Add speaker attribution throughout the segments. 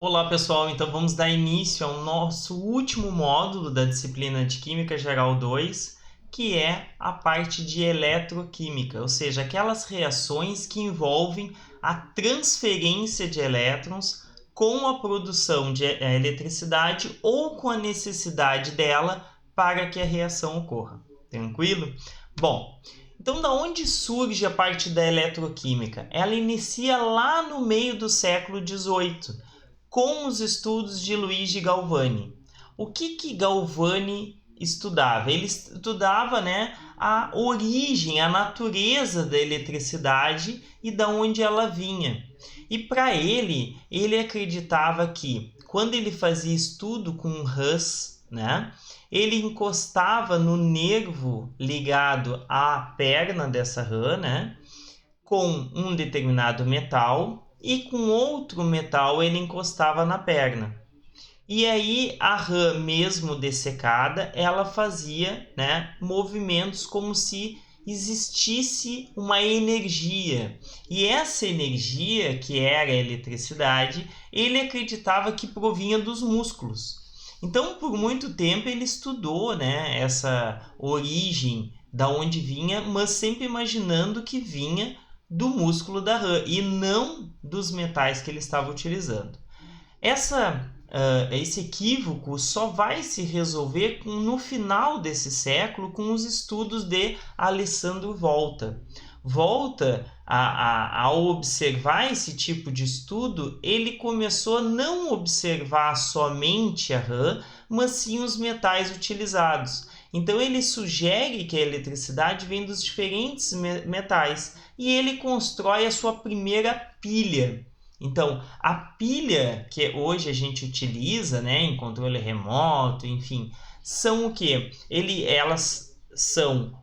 Speaker 1: Olá pessoal, então vamos dar início ao nosso último módulo da disciplina de Química Geral 2, que é a parte de eletroquímica, ou seja, aquelas reações que envolvem a transferência de elétrons com a produção de eletricidade ou com a necessidade dela para que a reação ocorra. Tranquilo? Bom, então da onde surge a parte da eletroquímica? Ela inicia lá no meio do século XVIII, com os estudos de Luigi Galvani. O que Galvani estudava? Ele estudava, a origem, a natureza da eletricidade e da onde ela vinha. E para ele acreditava que quando ele fazia estudo com Hus, ele encostava no nervo ligado à perna dessa rã, com um determinado metal, e com outro metal ele encostava na perna. E aí a rã, mesmo dessecada, ela fazia movimentos como se existisse uma energia. E essa energia, que era a eletricidade, ele acreditava que provinha dos músculos. Então, por muito tempo, ele estudou essa origem, da onde vinha, mas sempre imaginando que vinha do músculo da rã e não dos metais que ele estava utilizando. Esse equívoco só vai se resolver no final desse século com os estudos de Alessandro Volta. Volta, ao observar esse tipo de estudo, ele começou a não observar somente a rã, mas sim os metais utilizados. Então ele sugere que a eletricidade vem dos diferentes metais e ele constrói a sua primeira pilha. Então, a pilha que hoje a gente utiliza, em controle remoto, enfim, são o quê? Elas são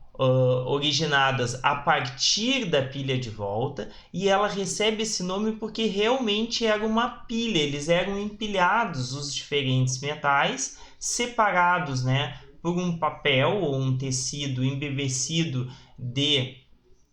Speaker 1: originadas a partir da pilha de volta, e ela recebe esse nome porque realmente era uma pilha. Eles eram empilhados, os diferentes metais, separados, por um papel ou um tecido embevecido de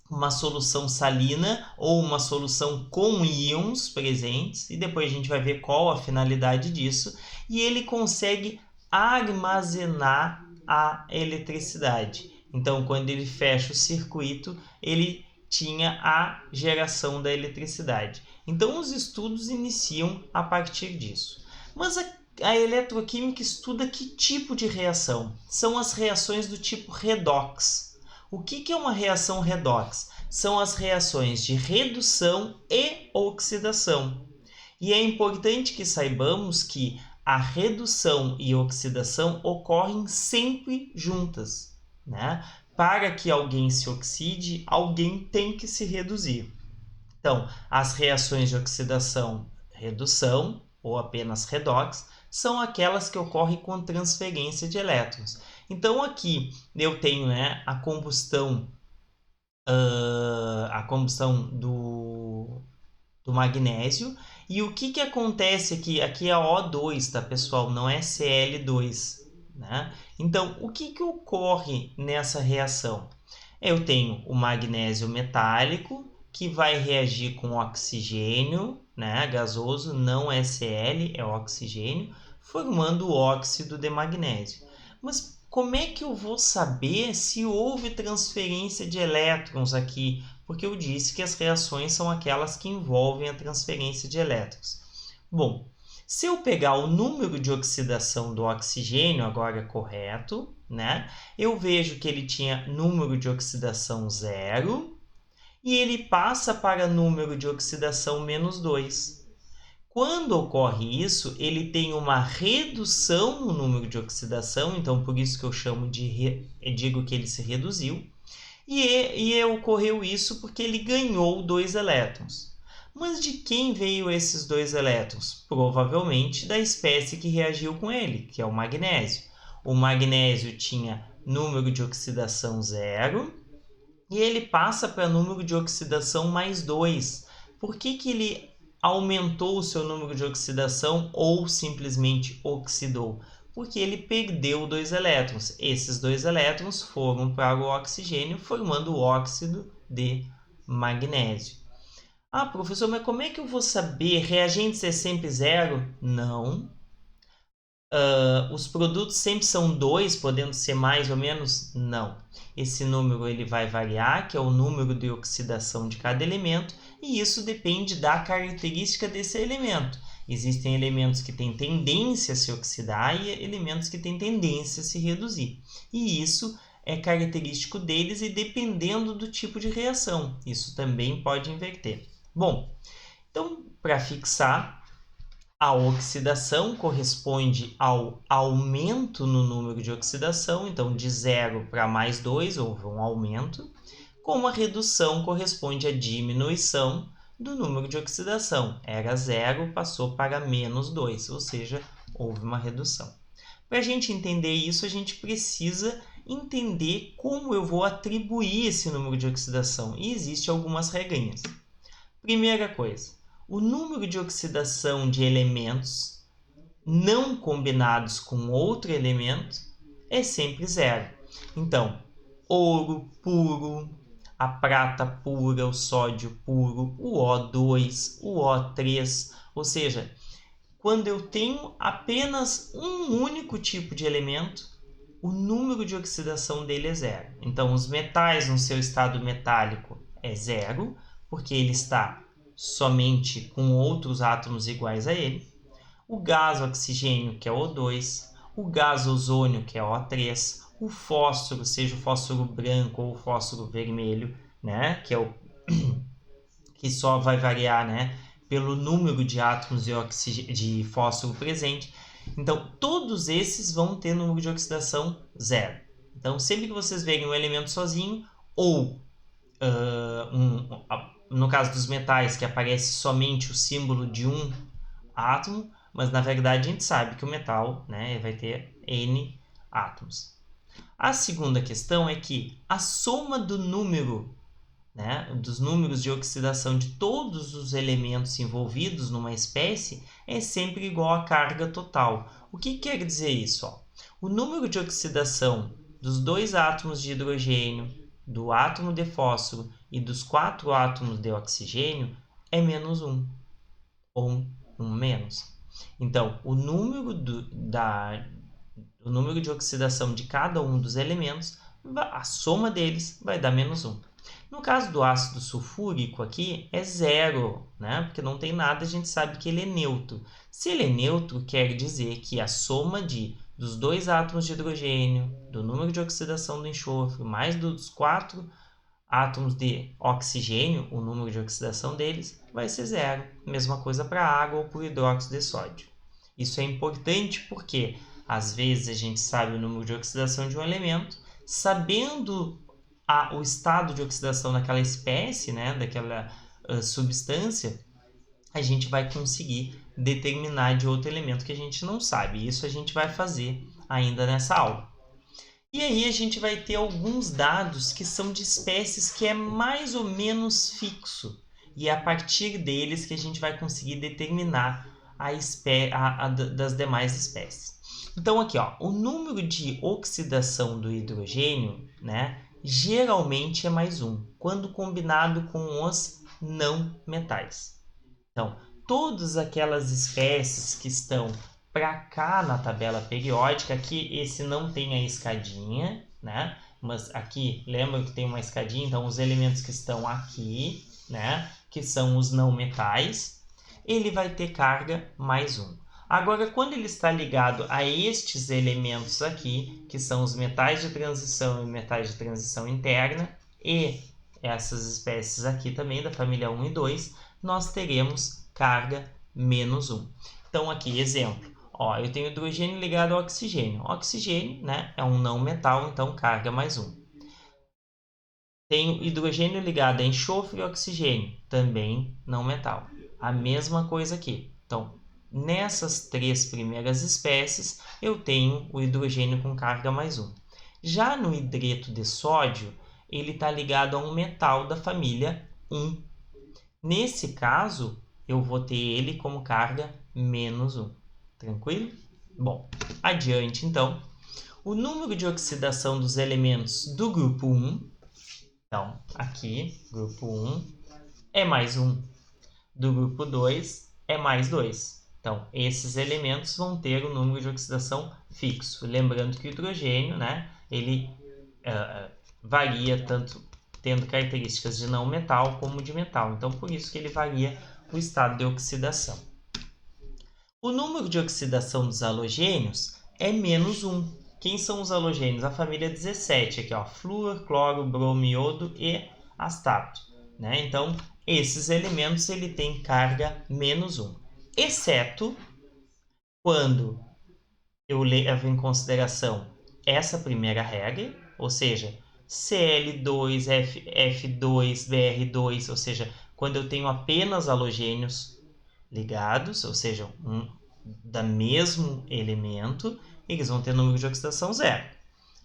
Speaker 1: uma solução salina ou uma solução com íons presentes, e depois a gente vai ver qual a finalidade disso, e ele consegue armazenar a eletricidade. Então, quando ele fecha o circuito, ele tinha a geração da eletricidade. Então, os estudos iniciam a partir disso. Mas a eletroquímica estuda que tipo de reação? São as reações do tipo redox. O que é uma reação redox? São as reações de redução e oxidação. E é importante que saibamos que a redução e oxidação ocorrem sempre juntas. Para que alguém se oxide, alguém tem que se reduzir. Então, as reações de oxidação-redução, ou apenas redox, são aquelas que ocorrem com transferência de elétrons. Então, aqui eu tenho a combustão do magnésio. E o que acontece aqui? Aqui é O2, tá, pessoal? Não é Cl2. Então, o que ocorre nessa reação? Eu tenho o magnésio metálico, que vai reagir com oxigênio, gasoso, não é Cl, é oxigênio, formando o óxido de magnésio. Mas como é que eu vou saber se houve transferência de elétrons aqui? Porque eu disse que as reações são aquelas que envolvem a transferência de elétrons. Bom, se eu pegar o número de oxidação do oxigênio, agora é correto, eu vejo que ele tinha número de oxidação 0 e ele passa para número de oxidação menos 2. Quando ocorre isso, ele tem uma redução no número de oxidação, então por isso que eu digo que ele se reduziu, e ocorreu isso porque ele ganhou 2 elétrons. Mas de quem veio esses 2 elétrons? Provavelmente da espécie que reagiu com ele, que é o magnésio. O magnésio tinha número de oxidação 0 e ele passa para número de oxidação mais 2. Por que ele aumentou o seu número de oxidação ou simplesmente oxidou? Porque ele perdeu 2 elétrons. Esses 2 elétrons foram para o oxigênio, formando o óxido de magnésio. Ah, professor, mas como é que eu vou saber? Reagentes é sempre zero? Não. Os produtos sempre são 2, podendo ser mais ou menos? Não. Esse número ele vai variar, que é o número de oxidação de cada elemento, e isso depende da característica desse elemento. Existem elementos que têm tendência a se oxidar e elementos que têm tendência a se reduzir. E isso é característico deles e dependendo do tipo de reação. Isso também pode inverter. Bom, então, para fixar, a oxidação corresponde ao aumento no número de oxidação, então de 0 para mais 2 houve um aumento, como a redução corresponde à diminuição do número de oxidação. Era 0, passou para menos 2, ou seja, houve uma redução. Para a gente entender isso, a gente precisa entender como eu vou atribuir esse número de oxidação, e existem algumas regrinhas. Primeira coisa, o número de oxidação de elementos não combinados com outro elemento é sempre zero. Então, ouro puro, a prata pura, o sódio puro, o O2, o O3, ou seja, quando eu tenho apenas um único tipo de elemento, o número de oxidação dele é zero. Então, os metais no seu estado metálico é zero, porque ele está somente com outros átomos iguais a ele. O gás oxigênio, que é O2, o gás ozônio, que é O3, o fósforo, seja o fósforo branco ou o fósforo vermelho, né, que é o que só vai variar, né, pelo número de átomos de fósforo presente. Então, todos esses vão ter número de oxidação zero. Então, sempre que vocês verem um elemento sozinho, ou no caso dos metais, que aparece somente o símbolo de um átomo, mas na verdade a gente sabe que o metal, né, vai ter N átomos. A segunda questão é que a soma do número, né, dos números de oxidação de todos os elementos envolvidos numa espécie é sempre igual à carga total. O que quer dizer isso? Ó? O número de oxidação dos 2 átomos de hidrogênio, do átomo de fósforo e dos 4 átomos de oxigênio é menos 1, ou 1 menos. Então, o número de oxidação de cada um dos elementos, a soma deles vai dar menos 1. No caso do ácido sulfúrico aqui é zero, né? Porque não tem nada, a gente sabe que ele é neutro. Se ele é neutro, quer dizer que a soma dos 2 átomos de hidrogênio, do número de oxidação do enxofre, mais dos 4 átomos de oxigênio, o número de oxidação deles, vai ser zero. Mesma coisa para a água ou para o hidróxido de sódio. Isso é importante porque, às vezes, a gente sabe o número de oxidação de um elemento, sabendo o estado de oxidação daquela espécie, né, daquela substância, a gente vai conseguir determinar de outro elemento que a gente não sabe. Isso a gente vai fazer ainda nessa aula. E aí a gente vai ter alguns dados que são de espécies que é mais ou menos fixo. E é a partir deles que a gente vai conseguir determinar das demais espécies. Então aqui, ó, o número de oxidação do hidrogênio, né, geralmente é mais 1, quando combinado com os não metais. Então, todas aquelas espécies que estão para cá na tabela periódica, aqui esse não tem a escadinha, né? Mas aqui, lembra que tem uma escadinha, então os elementos que estão aqui, né? Que são os não metais, ele vai ter carga mais 1. Agora, quando ele está ligado a estes elementos aqui, que são os metais de transição e metais de transição interna, e essas espécies aqui também, da família 1 e 2, nós teremos carga menos 1. Então, aqui, exemplo. Ó, eu tenho hidrogênio ligado ao oxigênio. Oxigênio, né, é um não metal, então carga mais 1. Tenho hidrogênio ligado a enxofre e oxigênio, também não metal. A mesma coisa aqui. Então, nessas 3 primeiras espécies, eu tenho o hidrogênio com carga mais 1. Já no hidreto de sódio, ele está ligado a um metal da família 1. Nesse caso, eu vou ter ele como carga menos 1. Tranquilo? Bom, adiante então. O número de oxidação dos elementos do grupo 1, então aqui, grupo 1, é mais 1. do grupo 2 é mais 2. Então, esses elementos vão ter o número de oxidação fixo. Lembrando que o hidrogênio, né, ele varia tanto tendo características de não metal como de metal. Então, por isso que ele varia o estado de oxidação. O número de oxidação dos halogênios é menos 1. Quem são os halogênios? A família 17, aqui, ó, flúor, cloro, bromo, iodo e astato, né? Então, esses elementos ele tem carga menos 1, exceto quando eu levo em consideração essa primeira regra, ou seja, Cl2, F2, Br2, ou seja, quando eu tenho apenas halogênios ligados, ou seja, da mesmo elemento, eles vão ter número de oxidação 0.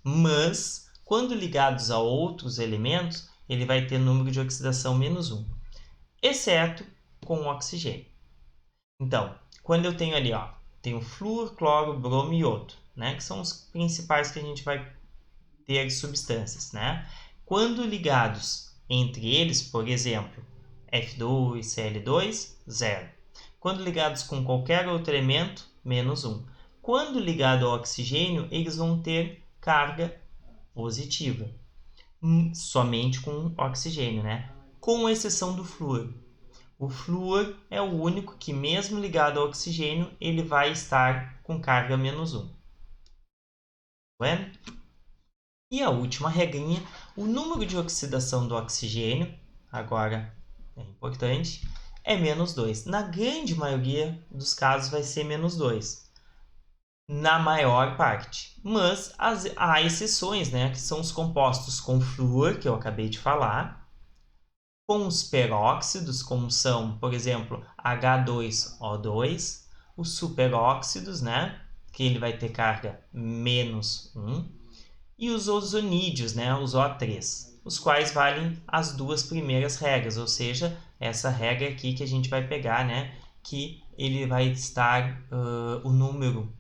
Speaker 1: Mas, quando ligados a outros elementos, ele vai ter número de oxidação menos 1, exceto com o oxigênio. Então, quando eu tenho ali, ó, tenho flúor, cloro, bromo e iodo, né, que são os principais que a gente vai ter substâncias, né? Quando ligados entre eles, por exemplo, F2, Cl2, 0. Quando ligados com qualquer outro elemento, menos 1. Quando ligado ao oxigênio, eles vão ter carga positiva, somente com oxigênio, né? Com exceção do flúor. O flúor é o único que, mesmo ligado ao oxigênio, ele vai estar com carga menos 1. Tá? E a última regrinha, o número de oxidação do oxigênio, agora é importante, é menos 2. Na grande maioria dos casos vai ser menos 2. Na maior parte. Mas há exceções, né? Que são os compostos com flúor, que eu acabei de falar, com os peróxidos, como são, por exemplo, H2O2, os superóxidos, né? Que ele vai ter carga menos 1, e os ozonídeos, né? Os O3, os quais valem as duas primeiras regras, ou seja, essa regra aqui que a gente vai pegar, né? Que ele vai estar o número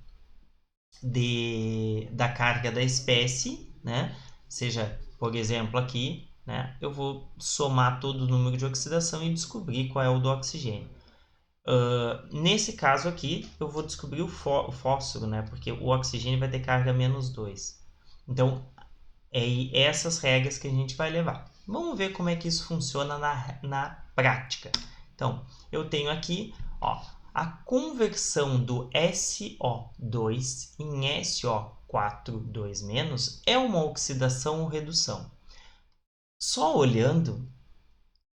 Speaker 1: da carga da espécie, né? Seja, por exemplo, aqui, né? Eu vou somar todo o número de oxidação e descobrir qual é o do oxigênio. Nesse caso aqui, eu vou descobrir o fósforo, né? Porque o oxigênio vai ter carga menos 2. Então, é essas regras que a gente vai levar. Vamos ver como é que isso funciona na prática. Então, eu tenho aqui, ó, a conversão do SO2 em SO4 é uma oxidação ou redução. Só olhando,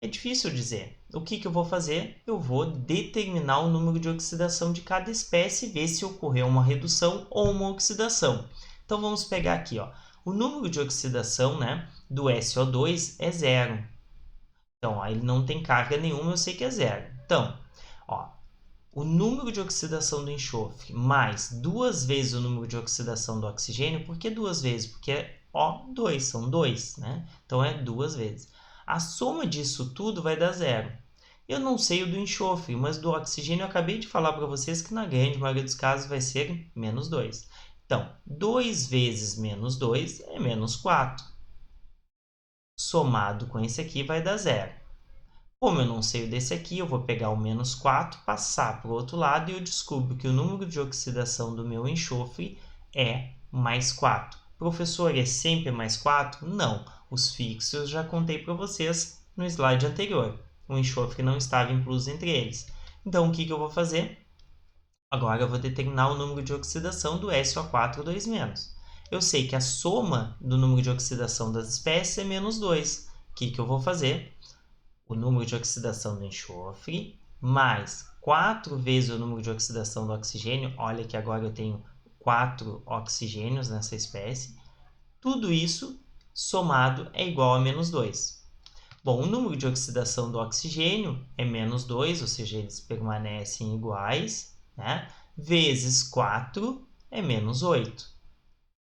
Speaker 1: é difícil dizer. O que eu vou fazer? Eu vou determinar o número de oxidação de cada espécie e ver se ocorreu uma redução ou uma oxidação. Então, vamos pegar aqui, ó. O número de oxidação, né, do SO2 é 0. Então, ele não tem carga nenhuma, eu sei que é 0. Então, ó, o número de oxidação do enxofre mais 2 vezes o número de oxidação do oxigênio. Por que 2 vezes? Porque é O2, são 2, né? Então, é 2 vezes. A soma disso tudo vai dar 0. Eu não sei o do enxofre, mas do oxigênio eu acabei de falar para vocês que na grande maioria dos casos vai ser menos 2. Então, 2 vezes menos 2 é menos 4. Somado com esse aqui vai dar 0. Como eu não sei o desse aqui, eu vou pegar o menos 4, passar para o outro lado e eu descubro que o número de oxidação do meu enxofre é mais 4. Professor, é sempre mais 4? Não. Os fixos eu já contei para vocês no slide anterior. O enxofre não estava incluso entre eles. Então, o que eu vou fazer? Agora eu vou determinar o número de oxidação do SO4 2-. Eu sei que a soma do número de oxidação das espécies é menos 2. O que eu vou fazer? O número de oxidação do enxofre mais 4 vezes o número de oxidação do oxigênio. Olha que agora eu tenho 4 oxigênios nessa espécie. Tudo isso somado é igual a menos 2. Bom, o número de oxidação do oxigênio é menos 2, ou seja, eles permanecem iguais, né? Vezes 4 é menos 8.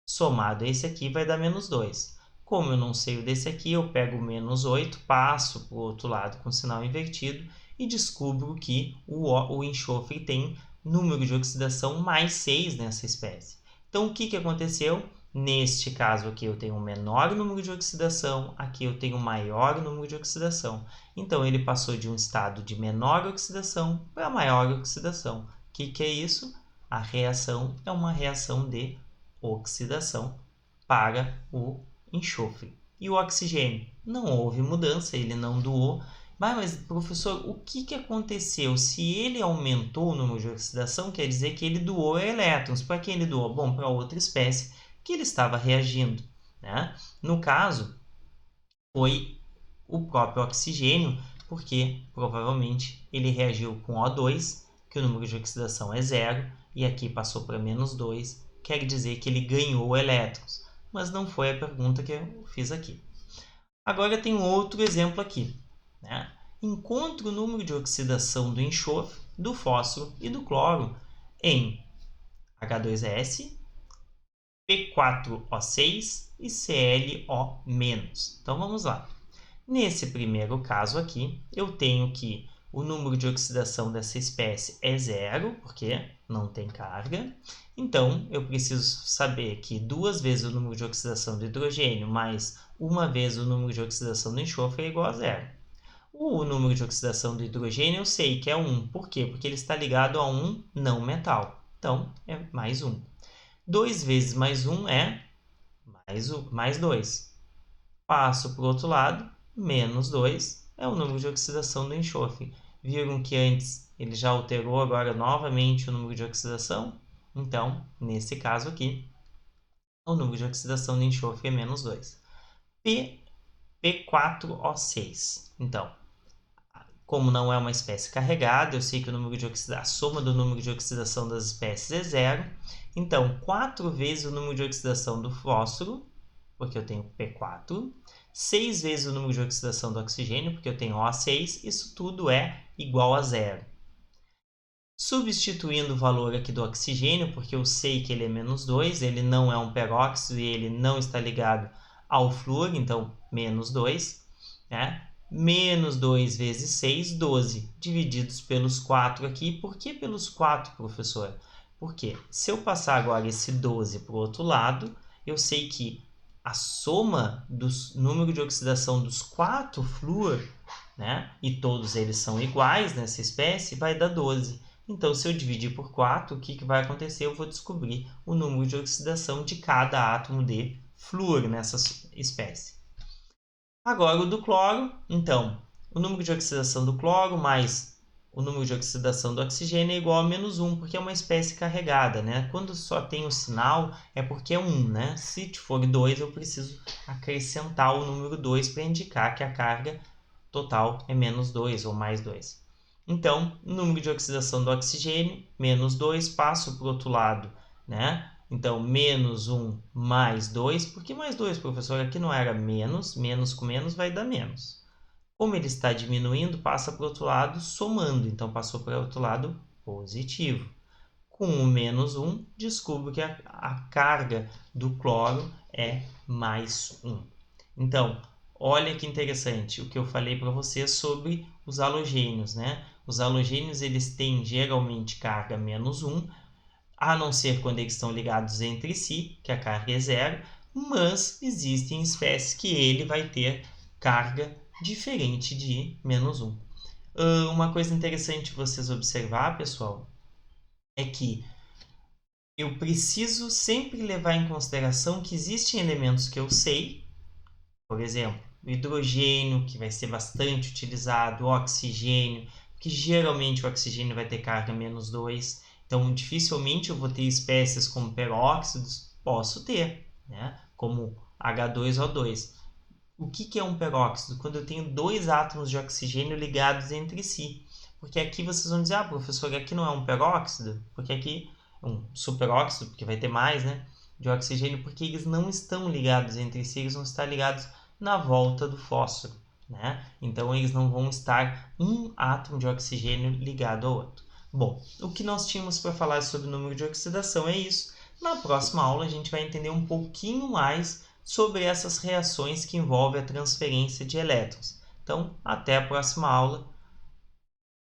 Speaker 1: Somado a esse aqui vai dar menos 2. Como eu não sei o desse aqui, eu pego o menos 8, passo para o outro lado com o sinal invertido e descubro que o enxofre tem número de oxidação mais 6 nessa espécie. Então, o que aconteceu? Neste caso aqui eu tenho um menor número de oxidação, aqui eu tenho um maior número de oxidação. Então, ele passou de um estado de menor oxidação para maior oxidação. O que é isso? A reação é uma reação de oxidação para o enxofre. E o oxigênio? Não houve mudança, ele não doou. Mas, professor, o que aconteceu? Se ele aumentou o número de oxidação, quer dizer que ele doou elétrons. Para quem ele doou? Bom, para outra espécie que ele estava reagindo, né? No caso, foi o próprio oxigênio, porque provavelmente ele reagiu com O2, que o número de oxidação é 0, e aqui passou para -2, quer dizer que ele ganhou elétrons. Mas não foi a pergunta que eu fiz aqui. Agora tem outro exemplo aqui, né? Encontre o número de oxidação do enxofre, do fósforo e do cloro em H2S, P4O6 e ClO-. Então, vamos lá. Nesse primeiro caso aqui, eu tenho que o número de oxidação dessa espécie é 0, porque não tem carga. Então, eu preciso saber que 2 vezes o número de oxidação do hidrogênio mais 1 vez o número de oxidação do enxofre é igual a 0. O número de oxidação do hidrogênio eu sei que é 1. Por quê? Porque ele está ligado a um não metal. Então, é mais 1. 2 vezes mais 1 é mais 2. Passo para o outro lado, menos 2 é o número de oxidação do enxofre. Viram que antes ele já alterou agora novamente o número de oxidação? Então, nesse caso aqui, o número de oxidação do enxofre é menos 2. P4O6. Então, como não é uma espécie carregada, eu sei que a soma do número de oxidação das espécies é 0. Então, 4 vezes o número de oxidação do fósforo, porque eu tenho P4. 6 vezes o número de oxidação do oxigênio, porque eu tenho O6. Isso tudo é igual a 0. Substituindo o valor aqui do oxigênio, porque eu sei que ele é menos 2, ele não é um peróxido e ele não está ligado ao flúor, então menos 2, né? Menos 2 vezes 6, 12, divididos pelos 4 aqui. Por que pelos 4, professor? Porque se eu passar agora esse 12 para o outro lado, eu sei que a soma do número de oxidação dos 4 flúor, né, e todos eles são iguais nessa espécie, vai dar 12. Então, se eu dividir por 4, o que vai acontecer? Eu vou descobrir o número de oxidação de cada átomo de flúor nessa espécie. Agora, o do cloro. Então, o número de oxidação do cloro mais o número de oxidação do oxigênio é igual a menos 1, porque é uma espécie carregada, né? Quando só tem o sinal, é porque é 1, né? Se for 2, eu preciso acrescentar o número 2 para indicar que a carga total é menos 2 ou mais 2. Então, o número de oxidação do oxigênio, menos 2, passo para o outro lado, né? Então, menos 1 mais 2. Por que mais 2, professor? Aqui não era menos, menos com menos vai dar menos. Como ele está diminuindo, passa para o outro lado somando. Então, passou para o outro lado positivo. Com o menos 1, descubro que a carga do cloro é mais 1. Então, olha que interessante o que eu falei para você sobre os halogênios, né? Os halogênios eles têm geralmente carga menos 1, a não ser quando eles estão ligados entre si, que a carga é 0, mas existem espécies que ele vai ter carga diferente de menos 1. Uma coisa interessante vocês observar, pessoal, é que eu preciso sempre levar em consideração que existem elementos que eu sei, por exemplo, o hidrogênio, que vai ser bastante utilizado, o oxigênio, que geralmente o oxigênio vai ter carga menos 2, então dificilmente eu vou ter espécies como peróxidos, posso ter, né? Como H2O2. O que é um peróxido? Quando eu tenho 2 átomos de oxigênio ligados entre si. Porque aqui vocês vão dizer, professor, aqui não é um peróxido? Porque aqui é um superóxido, porque vai ter mais, né? De oxigênio, porque eles não estão ligados entre si, eles vão estar ligados na volta do fósforo, né? Então, eles não vão estar um átomo de oxigênio ligado ao outro. Bom, o que nós tínhamos para falar sobre o número de oxidação é isso. Na próxima aula, a gente vai entender um pouquinho mais sobre essas reações que envolvem a transferência de elétrons. Então, até a próxima aula.